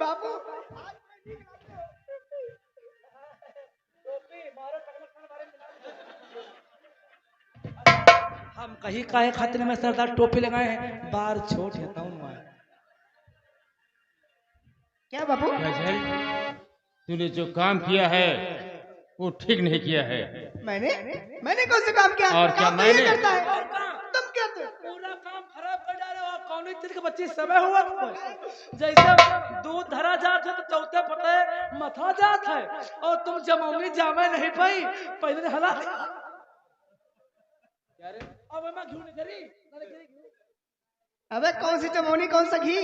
बाबू हम कहीं काहे खातिर में सरदार टोपी लगाए हैं, बार छोट है कौन हुआ। क्या बाबू? तूने जो काम किया है वो ठीक नहीं किया है। मैंने मैंने कौन सा काम किया? और क्या काम तो ये मैंने? करता है। तुम क्या पूरा काम खराब कर डाले हो। कौन इतनी के बच्ची समय हुआ जैसे दूध धरा जात है तो चौथे पते मथा जात है, और तुम जमौनी जामे नहीं पाई पहले हला। अब मैं घी नहीं करी। अबे कौन सी जमौनी कौन सा घी?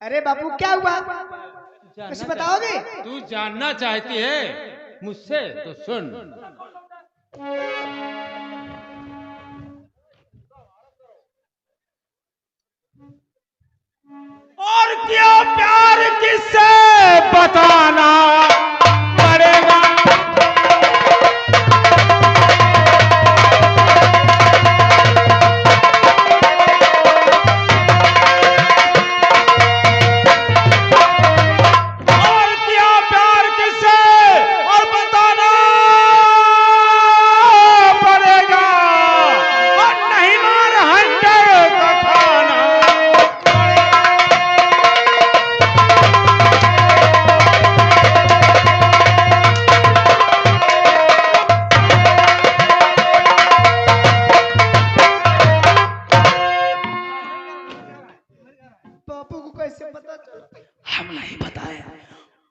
अरे बापू क्या हुआ? कुछ बताओगे? तू जानना चाहती है मुझसे तो सुन। और क्या प्यार किससे बताना पड़ेगा। और क्या प्यार किससे और बताना पड़ेगा। और नहीं मार हंटर का खाना बापू को कैसे पता चला? हम नहीं बताए।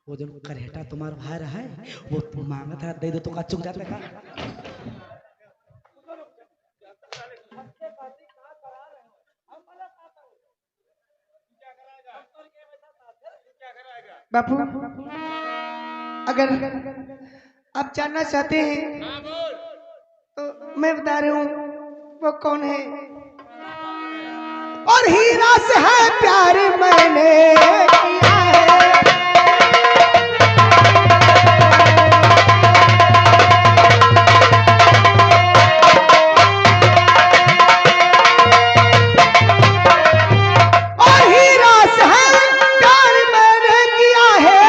वो जो करेटा तुम्हारा भाई रहा है वो मांगा था दे दो तो का चुक जाता का। बापू अगर आप जानना चाहते हैं तो मैं बता रहा हूँ वो कौन है। और हीरा से है प्यार मैंने किया है। और हीरा से है प्यार मैंने किया है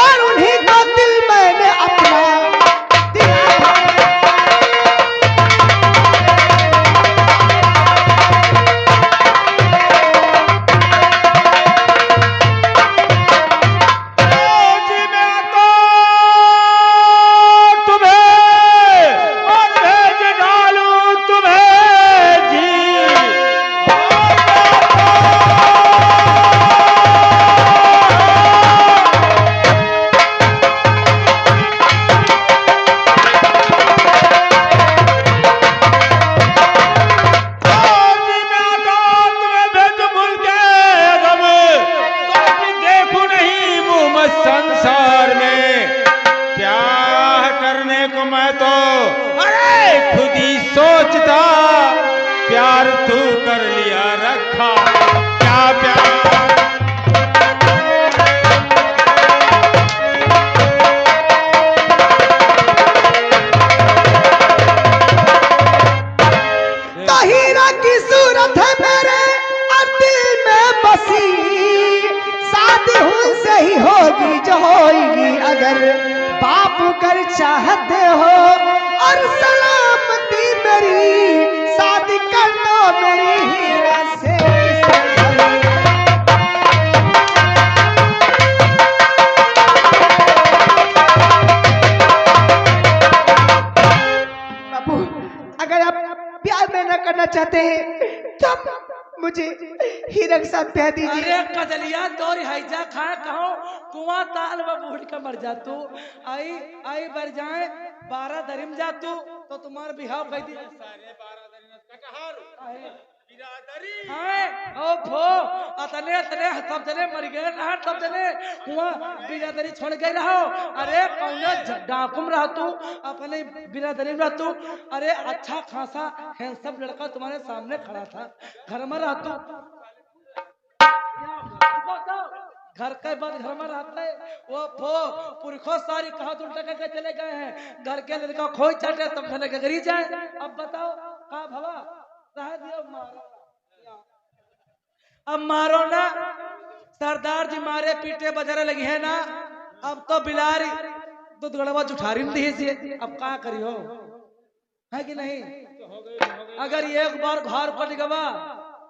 और उन्हीं का दिल मैंने अपना दिया है। संसार में प्यार करने को मैं तो अरे खुद ही सोचता। प्यार तू कर लिया रखा क्या प्यार। हीरा की सूरत है मेरे और दिल में बसी। शादी उनसे ही होगी जो होगी अगर बाप कर चाहते हो। और सलामती मेरी शादी कर दो मेरी हीरा से। बापू अगर आप प्यार में न करना चाहते हैं तो मुझे हीरा के साथ प्यार दीजिए। अरे कदलिया दौर हैजा खाए कहो कुआं ताल व बूढ़ का मर जा तू। आई आई बर जाए 12 दरिम जा तू तो तुम्हारा बिहाव कर दी। हाय ओ भो अतने अतने सब जने मर गए ना सब जने कुआं बिरादरी छोड़ गए रहो। अरे कौन डाकुम रह तू अपने बिरादरी रह तू। अरे अच्छा खासा हैंडसम लड़का तुम्हारे सामने खड़ा था घर में रह तू। घर के बाद घर में रहते वो फो पुरखों सारी कहा उल्टा करके चले गए हैं। घर के लड़का खोई चाटे तब धने के गरी जाए। अब बताओ का भवा रह दियो मारो, अब मारो ना। सरदार जी मारे पीटे बजारे लगी है ना। अब तो बिलारी दूध गड़वा जुठारी में दी से अब का करियो है कि नहीं। अगर एक बार घर पर गवा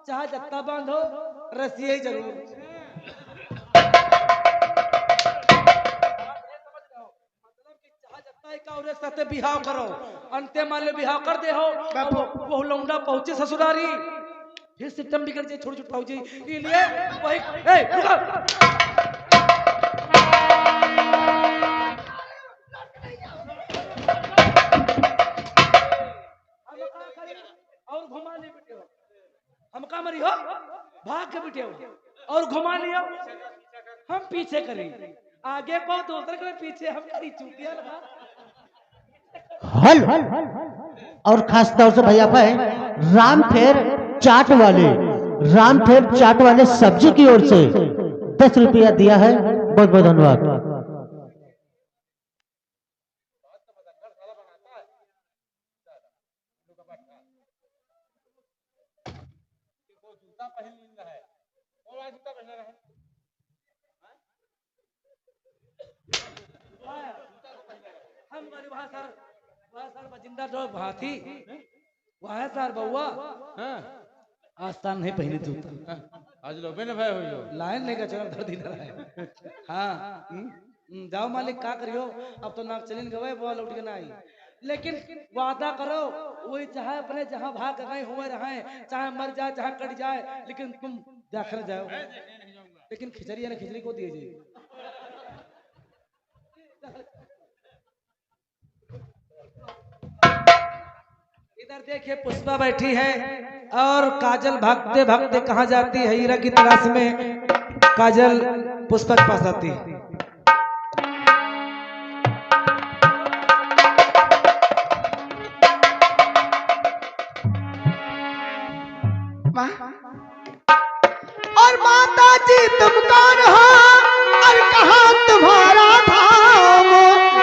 चाहे जत्ता बांधो रसिया ही जरूर। साथे बिहाव करो अंते मान लो बिहाव कर दे हो वो लौंडा पहुंचे ससुरारी फिर सिस्टम बिगड़ जाए छोड़ छुट पहुंचे इसलिए वही और घुमा ले बेटे हो हम का मरी हो भाग के बेटे हो और घुमा लियो हम पीछे करें आगे को दूसरे के पीछे हम करी चूतिया लगा हल और खास तौर से भैया भाई राम फेर चाट वाले सब्जी की ओर से 10 रुपया दिया है। बहुत बहुत धन्यवाद। हम वहाँ सर बजिंदा जो भाथी वहाँ सर बउआ आस्थान नहीं पहने जूता आज लो बेने भाई हो लाइन नहीं का चल धर दी है। हाँ जाओ मालिक का करियो अब तो नाक चलिन गए वो लौट के ना आई लेकिन वादा करो वही चाहे अपने जहाँ भाग गए हुए रहे चाहे मर जाए चाहे कट जाए लेकिन तुम जाकर जाओ लेकिन खिचड़ी है ना खिचड़ी को दिए जाए। इधर देखिए पुष्पा बैठी है और काजल भागते भागते कहाँ जाती है हीरा की तलाश में काजल पुष्पा के पास आती है। और माता जी तुम कौन हो और कहाँ तुम्हारा धाम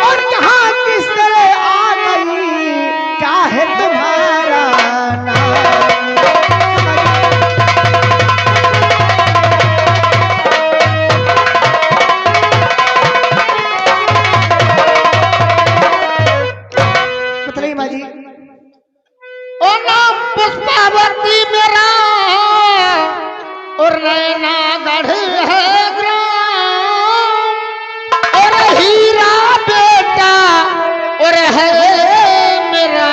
और यहाँ किस तरह आ गई क्या है तुम्हारा बताइए माँ जी। ओ नाम पुष्पावती मेरा और नैना गढ़ है ग्राम और हीरा बेटा और है मेरा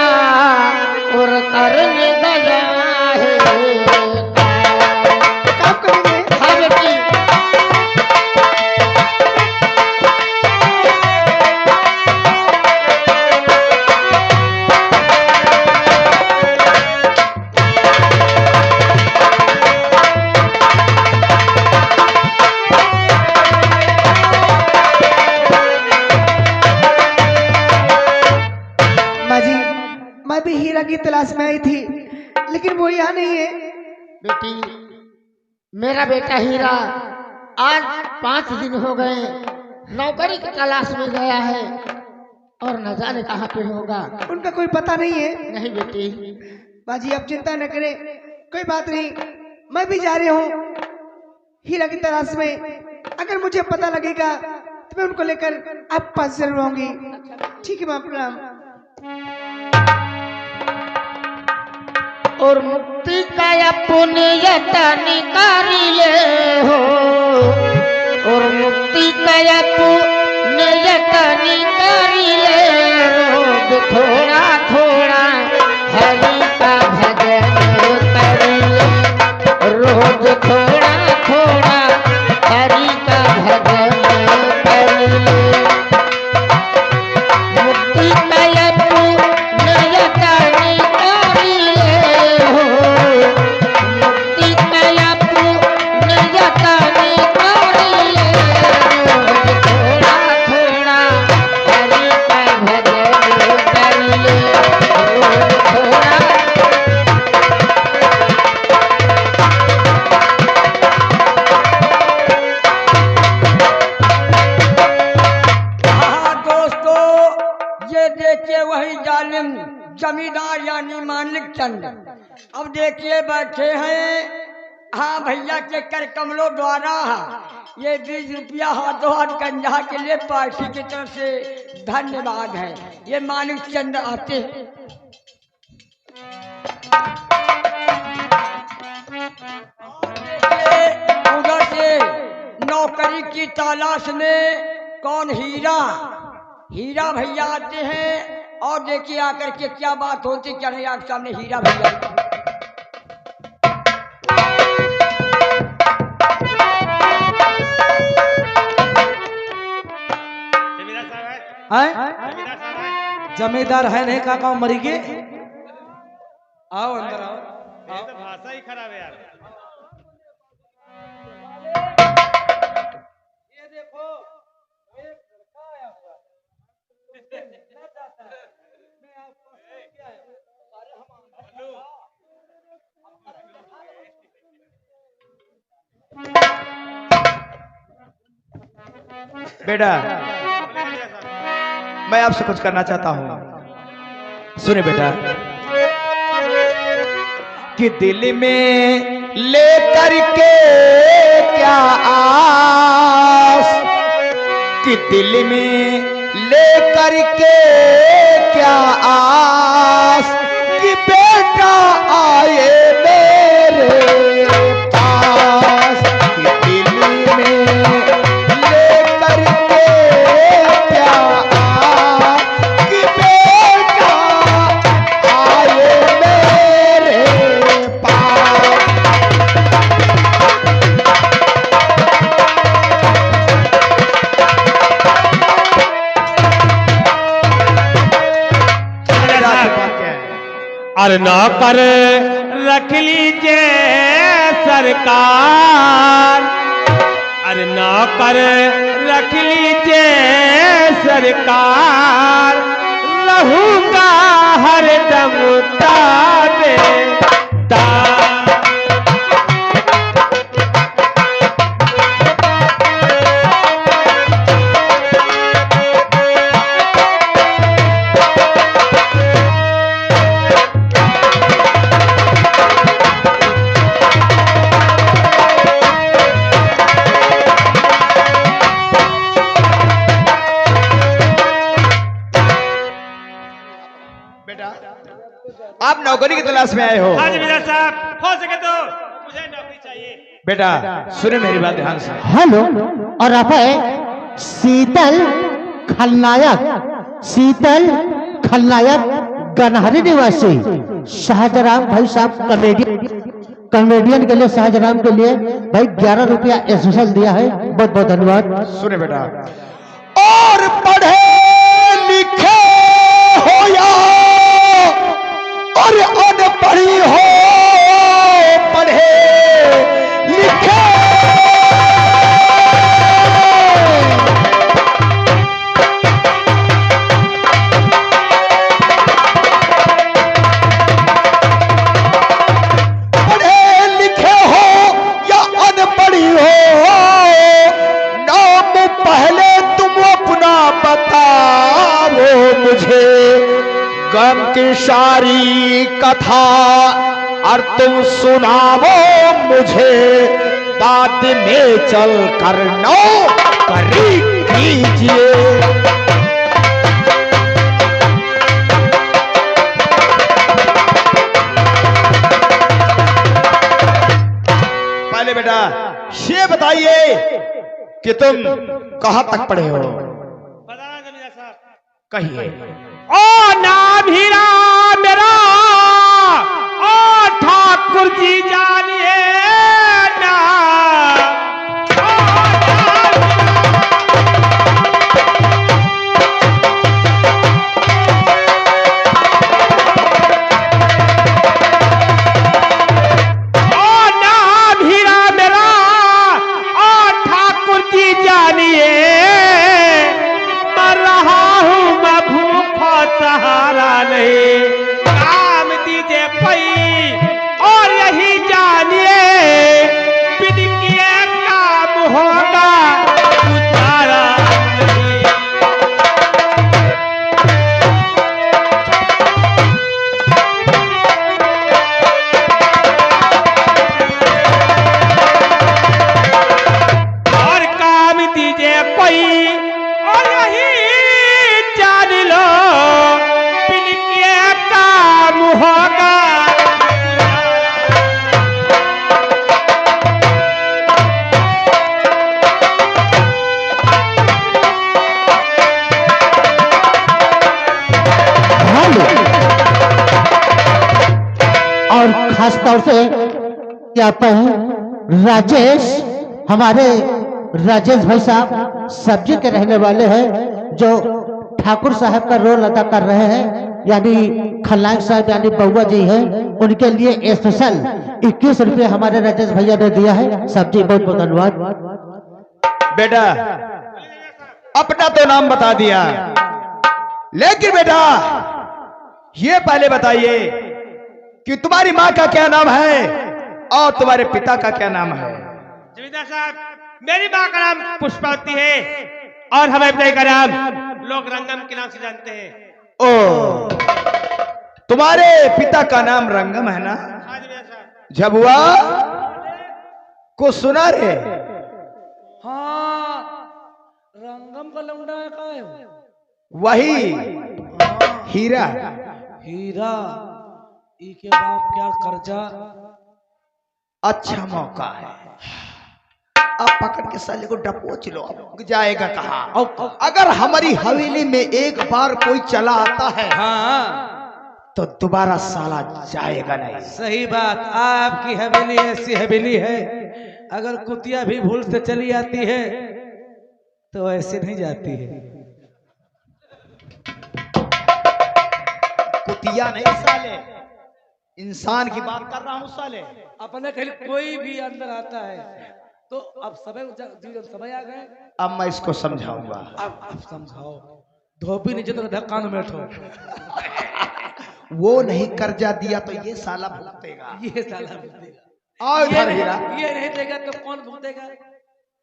और करण गया है काम करेंगे हाँ बेटी मैं भी हीरा की तलाश में आई थी लेकिन वो यहाँ नहीं है। बेटी मेरा बेटा हीरा आज 5 दिन हो गए नौकरी की तलाश में गया है और न जाने कहाँ पे होगा। उनका कोई पता नहीं है। नहीं बेटी बाजी आप चिंता न करें कोई बात नहीं मैं भी जा रही हूँ हीरा की तलाश में। अगर मुझे पता लगेगा तो मैं उनको लेकर आप पास जरूर आऊंगी। ठीक है माँ प्रणाम। और मुक्ति का पुण्यता निकाली ले हो और मुक्ति का पुण्यता निकाली ले रोज थोड़ा थोड़ा हरि का भजन करी ले रोज थोड़ा थोड़ा हरि का भजन करी ले मुक्ति का पुण्यता निकाली ले हो मुक्ति का पुण्यता निकाली ले रोज थोड़ा थोड़ा हरि का भजन करी ले रोज थोड़ा देखिए वही जालिम जमींदार यानी मानिक चंद अब देखिए बैठे हैं। हाँ भैया के कर कमलों द्वारा ये 20 रुपया हाथों हाथ गंजा के लिए पार्टी की तरफ से धन्यवाद है। ये मानिक चंद आते हैं। उधर से नौकरी की तलाश में कौन हीरा भैया आते हैं और देखिए आकर के क्या बात होती क्या नहीं। आपके सामने हीरा भैया जमींदार है नहीं काका मरी के आओ अंदर आओ। ये तो भाषा ही खराब है यार। ये देखो एक लड़का आया हुआ है। मैं आपको क्या है अरे बेटा मैं आपसे कुछ करना चाहता हूं। सुने बेटा कि दिल में लेकर के क्या आस, कि दिल में लेकर के क्या आस, कि बेटा आए मेरे पास, कि दिल में लेकर के क्या आस, कि बेटा आए मेरे पास। और नौकर रख लीजिए सरकार, अरे नौकर रख लीजिए सरकार, रहूंगा हरदम ताबेदार। आप नौकरी की तलाश में आए हो? हाँ जी मिजाज साहब, हो सके तो मुझे नौकरी चाहिए। बेटा सुने मेरी बात ध्यान से। हेलो, और आप है शीतल खलनायक गनहरी निवासी शाहजराम भाई साहब कॉमेडियन के लिए शाहजराम के लिए भाई 11 रुपया स्पेशल दिया है, बहुत बहुत धन्यवाद। सुने बेटा, और पढ़े लिखे हो या और अनपढ़ी हो, पढ़े लिखे पढ़े लिखे हो या अनपढ़ी हो, नाम पहले तुम अपना बताओ मुझे, गम की सारी कथा और तुम सुनाओ मुझे, बाद में चल कर नौकरी कीजिए। पहले बेटा ये बताइए कि तुम कहां तक पढ़े हो? बताना जमींदार साहब। कहिए। ओ नाम हीरा मेरा, ओ ठाकुर जी जानिए ना, ओ नाम हीरा मेरा, ओ ठाकुर जी जानिए, मर रहा हूँ मैं भूखा सहारा नहीं, काम दीजिए पई और यही जानिए, बिन किए काम होगा गुजारा नहीं। और खास तौर से यहाँ पर राजेश, हमारे राजेश भाई साहब सब्जी के रहने वाले हैं, जो ठाकुर साहब का रोल अदा कर रहे हैं, यानी खलनायक साहब यानी बउआ जी हैं, उनके लिए स्पेशल 21 रुपये हमारे राजेश भैया ने दिया है। सब्जी बहुत बहुत धन्यवाद। बेटा अपना तो नाम बता दिया, लेकिन बेटा ये पहले बताइए कि तुम्हारी माँ का क्या नाम है और तुम्हारे पिता का क्या नाम है? जमींदार साहब, मेरी माँ का नाम पुष्पावती है और हमारे पिता का नाम लोग रंगम के नाम से जानते हैं। ओ, तुम्हारे पिता का नाम रंगम है ना? हाँ जमींदार साहब। झबुआ को सुना रे? हाँ, रंगम का लौंडा है का है? वही हीरा। हीरा, ई के बाप क्या कर्जा। अच्छा मौका है, अब पकड़ के साले को डपोच लो, अब जाएगा कहाँ? अगर हमारी हवेली में एक बार कोई चला आता है हाँ तो दोबारा साला जाएगा नहीं। सही बात, आपकी हवेली ऐसी हवेली है, अगर कुतिया भी भूल से चली आती है तो ऐसे नहीं जाती है। कुतिया नहीं साले, इंसान की बात कर रहा हूँ साले। अपने कहीं कोई भी अंदर आता है तो अब समय आ गए, अब मैं इसको समझाऊंगा। अब समझाओ। धोबी नीचे तो कान में बैठो। वो नहीं कर्जा दिया तो ये साला भुगतेगा। ये साला भुगतेगा। और इधर हीरा, ये नहीं देगा तो कौन भुगतेगा?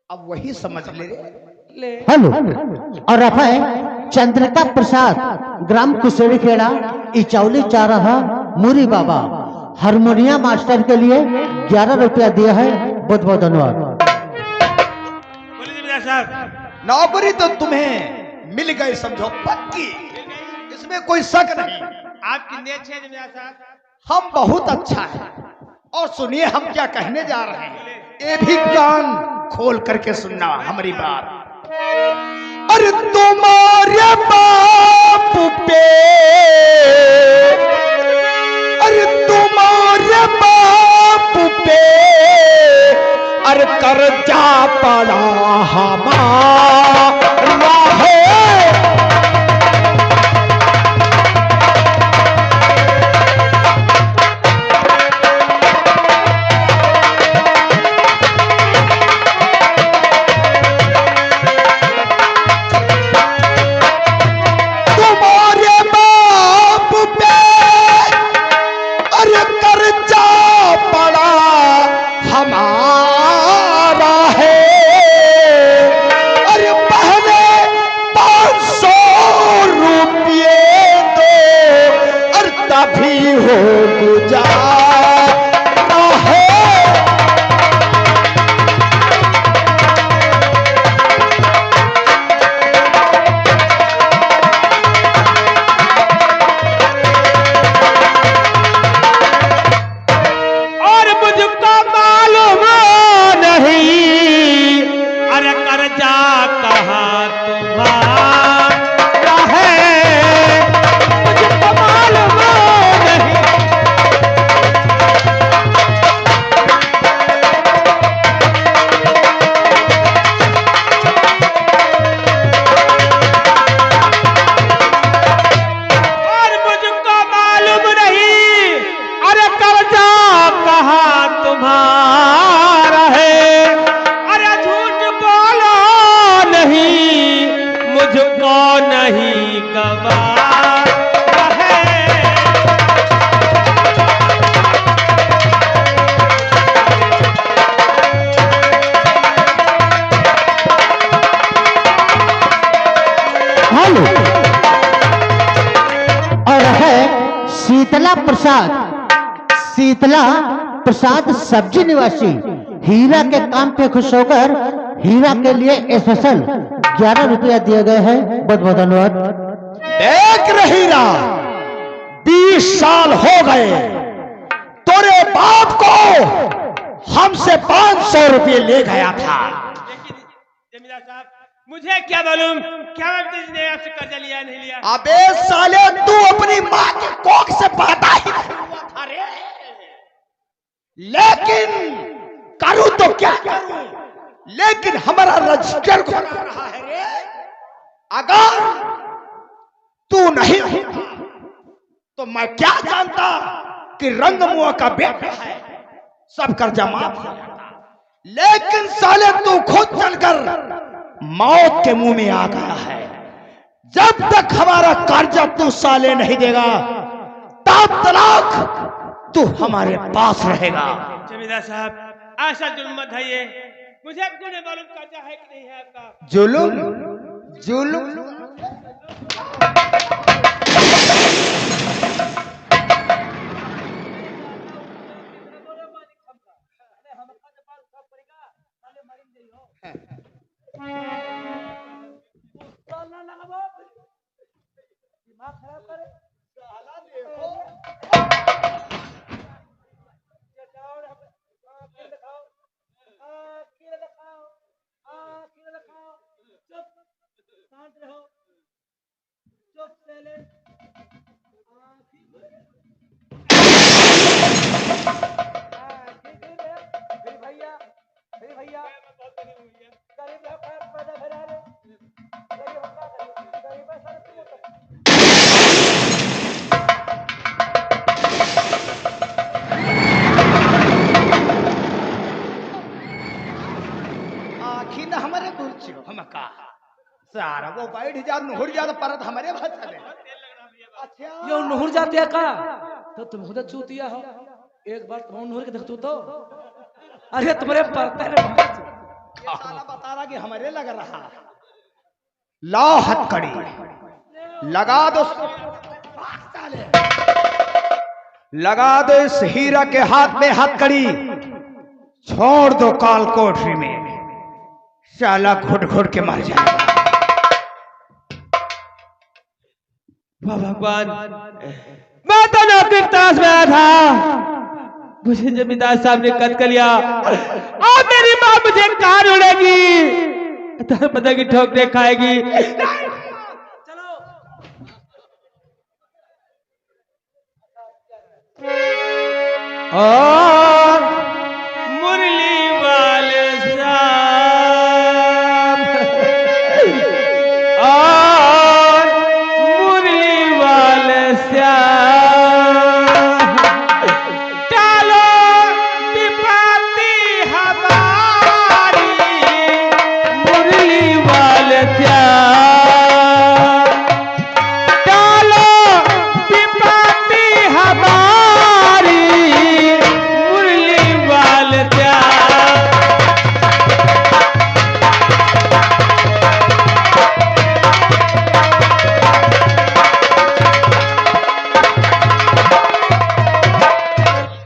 अब वही समझ ले ले। हेलो, और अब है चंद्रिका प्रसाद, ग्राम कुशेड़ी खेड़ा, इचौली चारहा, मुरी बाबा, हारमोनियम मास्टर के लिए 11 रुपया दिया है। बहुत बहुत धन्यवाद। बोलिए जमींदार साहब। नौकरी तो तुम्हें मिल गई समझो, पक्की, इसमें कोई शक नहीं। आपकी नेक है जमींदार साहब। हम बहुत अच्छा है। और सुनिए हम क्या कहने जा रहे हैं, ये भी कान खोल करके सुनना हमारी बात। अरे तुम्हारे बाप पे, अरे तुम्हारे बाप पे, अरे कर्जा पड़ा हमारा है। शीतला प्रसाद, शीतला प्रसाद सब्जी निवासी, हीरा के काम पे खुश होकर हीरा के लिए स्पेशल 11 रुपया दिए गए हैं। बहुत बहुत धन्यवाद। देख रही हीरा, 20 साल हो गए तोरे बाप को हमसे 500 रुपये ले गया था। जमींदार साहब, मुझे क्या मालूम क्या ने आपसे कर्जा लिया नहीं लिया। अबे साले, तू अपनी माँ के कोख से पैदा ही नहीं हुआ था रे। लेकिन करूं तो क्या करूं, लेकिन हमारा रजिस्टर घुमा रहा है रे। अगर तू नहीं होता तो मैं क्या जानता कि रंगमुआ का बेटा है, सब कर्जा माफ हो जाता। लेकिन साले तू खुद चलकर मौत के मुंह में आ गया है। जब तक हमारा कर्जा तू साले नहीं देगा तब तक तू हमारे पास रहेगा। जमींदार साहब ऐसा जुल्म मत है, मुझे क्यों नहीं मालूम कर्जा है कि नहीं है आपका। जुलुम जुलुम आखिर न हमारे बुर्ची हो हम का सारा वो बैठ जा नुहर जा परत हमारे भाषा चले। अच्छा यो नहुर जाते का तो तुम खुद चूतिया हो। एक बार तुम नहुर के देखतू तो अरे तुम्हारे परते ने ये साला बता रहा कि हमारे लग रहा। ला हथकड़ी लगा दो, लगा दो इस हीरा के हाथ में हथकड़ी, छोड़ दो काल कोठरी में, साला घुट घुट के मर जाएगा। वाह भगवान, मैं तो नौकर ताश में आया था, मुझे जमींदार साहब ने कत्ल कर लिया। अब मेरी माँ मुझे कहाँ ढूंढेगी, पता की ठोकरे खाएगी। और मुरली वाले साहब, और मुरली वाले साहब, डालो विपत्ति हमारी, मुरली वाले साहब, डालो विपत्ति हमारी, मुरली वाले साहब।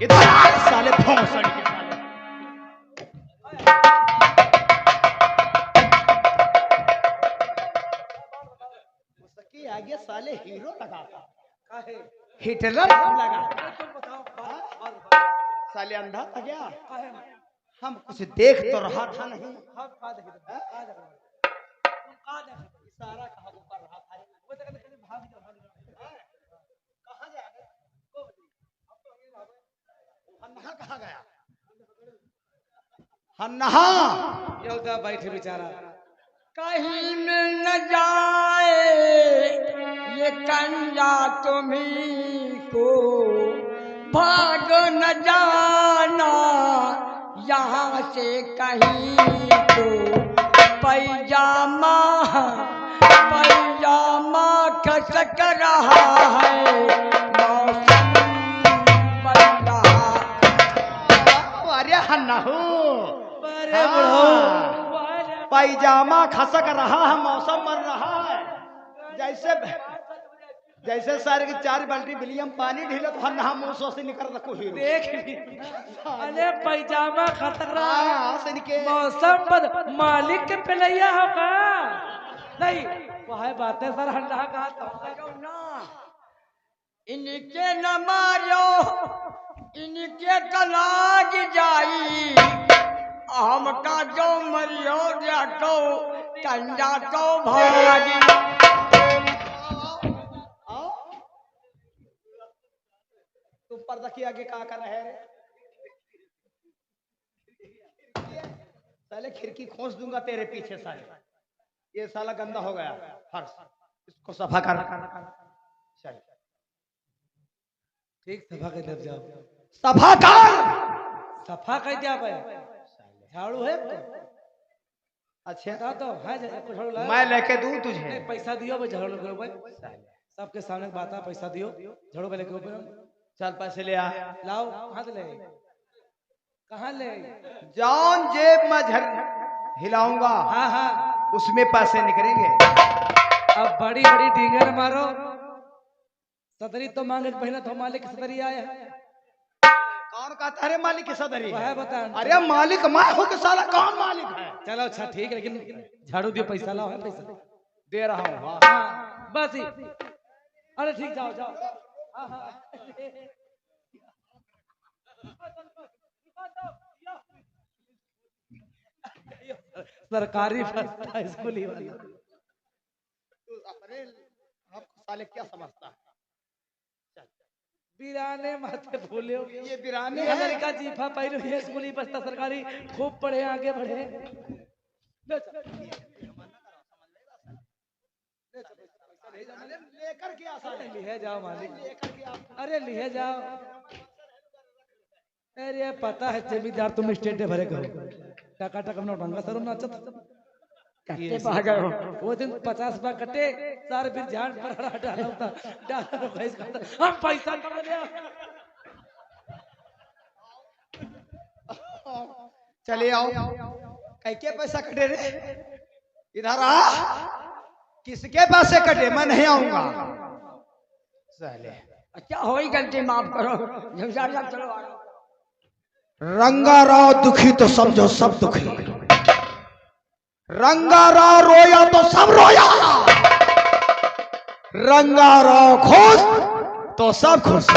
इधर आ साले भोंसड़ी के साले। उसके आगे साले हीरो लगा था, हिटलर लगा था। साले अंधा था क्या? हम कुछ देख तो रहा था नहीं। इशारा कहाँ को कर रहा था? कहाँ जा रहे? हन्ना कहाँ गया? हन्ना ये उधर बैठे बेचारा। कहीं मिल न जाए ये कंजा तुम्ही को, भाग न जाना यहाँ से कहीं को। पैजामा पैजामा खसक रहा है, मौसम बन रहा। अरे हन्ना हो, अरे बुढ़ो पैजामा खसक रहा है, मौसम बन रहा है। जैसे जैसे सारे की 4 बाल्टी विलियम पानी ढीले तो हन्ना मुंह से निकल रखो हीरो। देख अरे पैजामा खतक रहा है, हाँ, से निके मौसम बद मालिक के पिलैया होगा नहीं। वह बातें सर हल्ला कहा तो इनके न मारो इनके तलाक जाई, हमका जो मरियो जातो कंजा तो भागी। तुम पर्दा के आगे क्या कर रहे हैं? साले खिड़की खोस दूंगा तेरे पीछे साले। ये साला गंदा हो गया फर्श, इसको सफा कर। चल ठीक सफा कर दे जाओ। सफा कर। सफा कर दिया भाई। झाड़ू है तो? अच्छा बता दो है कुछ झाड़ू लाया? मैं लेके दूं तुझे? नहीं, पैसा दियो भाई झाड़ू करो भाई। सबके सामने बात है, पैसा दियो झाड़ू पे लेके ऊपर। चल पैसे ले आ। लाओ। कहाँ से ले? कहाँ ले? जौन जेब में हिलाऊंगा हाँ हाँ, उसमें पैसे निकलेंगे। अब बड़ी बड़ी डींगर मारो। सदरी तो मांगे पहले तो मालिक सदरी आया। कौन कहता है मालिक की सदरी? वह बता। अरे मालिक मैं हूँ कि साला कौन मालिक है? चलो अच्छा ठीक है, लेकिन झाड़ू दियो, पैसा लाओ। है पैसा दे रहा हूँ। हाँ। हाँ बस ही। अरे ठीक, जाओ जाओ। हाँ हाँ। सरकारी स्कूली वाला। आपको साले क्या समझता है? बिराने माथे भूले हो। ये बिराने ये हैं। लड़का जीफा पहले ये स्कूली बस्ता सरकारी खूब पढ़े, आगे बढ़े। लेकर के आसा है। लिहे जाओ मालिक। लेकर के आ। अरे लिहे जाओ। अरे पता है जमींदार तुम स्टेट भरे कहो टका टका नौटंगा सर नाचत कट्टे पा गए हो। वो दिन 50 रुपया कटे सारे फिर झाड़ पर हरा डाला होता डाला भैंस खाता हम पैसा कमा लिया। चले आओ। कैके पैसा कटे रे? इधर आ। किसके पैसे कटे? मैं नहीं आऊंगा साले। अच्छा हो ही गलती माफ करो। जब चलो आ रहा। रंगा राव दुखी तो समझो सब दुखी। रंगा राव रोया तो सब रोया। रंगा राव खुश तो सब खुश।